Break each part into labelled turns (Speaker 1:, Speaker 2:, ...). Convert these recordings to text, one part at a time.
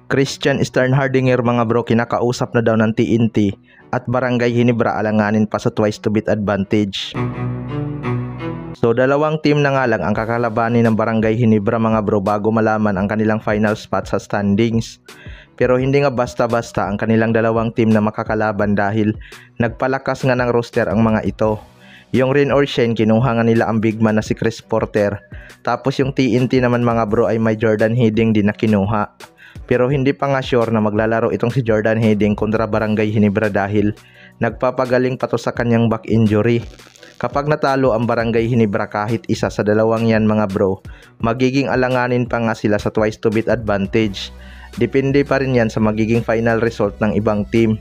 Speaker 1: Christian Sternhardinger mga bro, kinakausap na daw ng TNT at Barangay Ginebra alanganin pa sa twice to beat advantage. So dalawang team na nga lang ang kakalabanin ng Barangay Ginebra mga bro bago malaman ang kanilang final spot sa standings. Pero hindi nga basta-basta ang kanilang dalawang team na makakalaban dahil nagpalakas nga ng roster ang mga ito. Yung Rain or Shine, kinuha nga nila ang big man na si Chris Porter. Tapos yung TNT naman mga bro ay may Jordan Hiddink din na kinuha. Pero hindi pa nga sure na maglalaro itong si Jordan Hiddink kontra Barangay Ginebra dahil nagpapagaling pa to sa kanyang back injury. Kapag natalo ang Barangay Ginebra kahit isa sa dalawang yan mga bro, magiging alanganin pa nga sila sa twice to beat advantage. Depende pa rin yan sa magiging final result ng ibang team.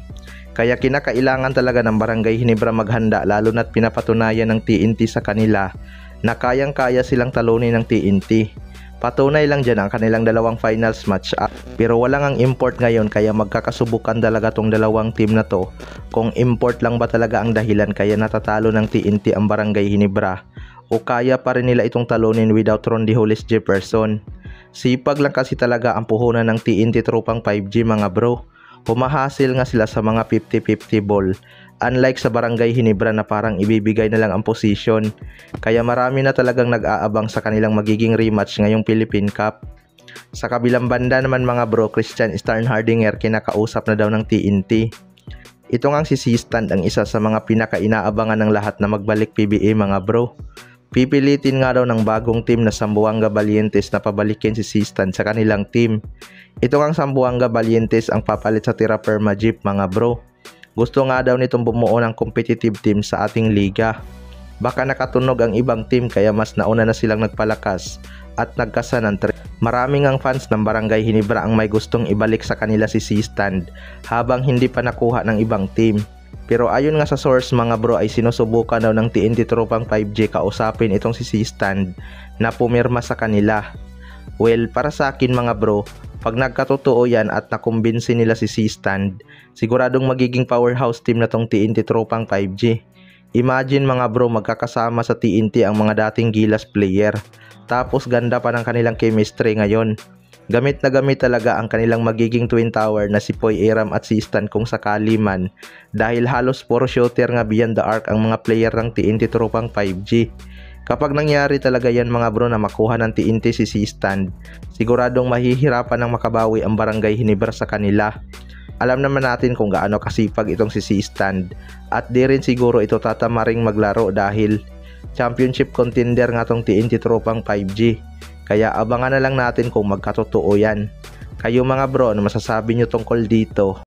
Speaker 1: Kaya kinakailangan talaga ng Barangay Ginebra maghanda lalo na't pinapatunayan ng TNT sa kanila na kayang-kaya silang talunin ng TNT. Patunay lang dyan ang kanilang dalawang finals match up. Pero walang ang import ngayon kaya magkakasubukan talaga tong dalawang team na to kung import lang ba talaga ang dahilan kaya natatalo ng TNT ang Barangay Ginebra o kaya pa rin nila itong talunin without Rondy Hollis Jefferson. Sipag lang kasi talaga ang puhunan ng TNT tropang 5G mga bro. Humahasil nga sila sa mga 50-50 ball. Unlike sa Barangay Ginebra na parang ibibigay na lang ang position. Kaya marami na talagang nag-aabang sa kanilang magiging rematch ngayong Philippine Cup. Sa kabilang banda naman mga bro, Christian Sternhardinger kinakausap na daw ng TNT. Ito ngang si C-Stand ang isa sa mga pinaka-inaabangan ng lahat na magbalik PBA mga bro. Pipilitin nga daw ng bagong team na Zamboanga Valientes na pabalikin si C-Stand sa kanilang team. Ito ngang Zamboanga Valientes ang papalit sa Tira Perma Jeep mga bro. Gusto nga daw nitong bumuo ng competitive team sa ating liga. Baka nakatunog ang ibang team kaya mas nauna na silang nagpalakas at nagkasa ng Maraming ang fans ng Barangay Ginebra ang may gustong ibalik sa kanila si C-Stand habang hindi pa nakuha ng ibang team. Pero ayon nga sa source mga bro ay sinusubukan daw ng TNT tropang 5G kausapin itong si C-Stand na pumirma sa kanila. Well, para sa akin mga bro, pag nagkatotoo yan at nakumbinsi nila si C-Stand, siguradong magiging powerhouse team na tong TNT tropang 5G. Imagine mga bro, magkakasama sa TNT ang mga dating Gilas player. Tapos ganda pa ng kanilang chemistry ngayon. Gamit na gamit talaga ang kanilang magiging twin tower na si Poy Aram at C-Stand kung sakali man. Dahil halos puro shooter nga beyond the arc ang mga player ng TNT tropang 5G. Kapag nangyari talaga yan mga bro na makuha ng TNT si C-Stand, siguradong mahihirapan ng makabawi ang Barangay Ginebra sa kanila. Alam naman natin kung gaano kasipag itong si C-Stand at di rin siguro ito tatamaring maglaro dahil championship contender nga tong TNT tropang 5G. Kaya abangan na lang natin kung magkatotoo yan. Kayo mga bro, ano masasabi nyo tungkol dito?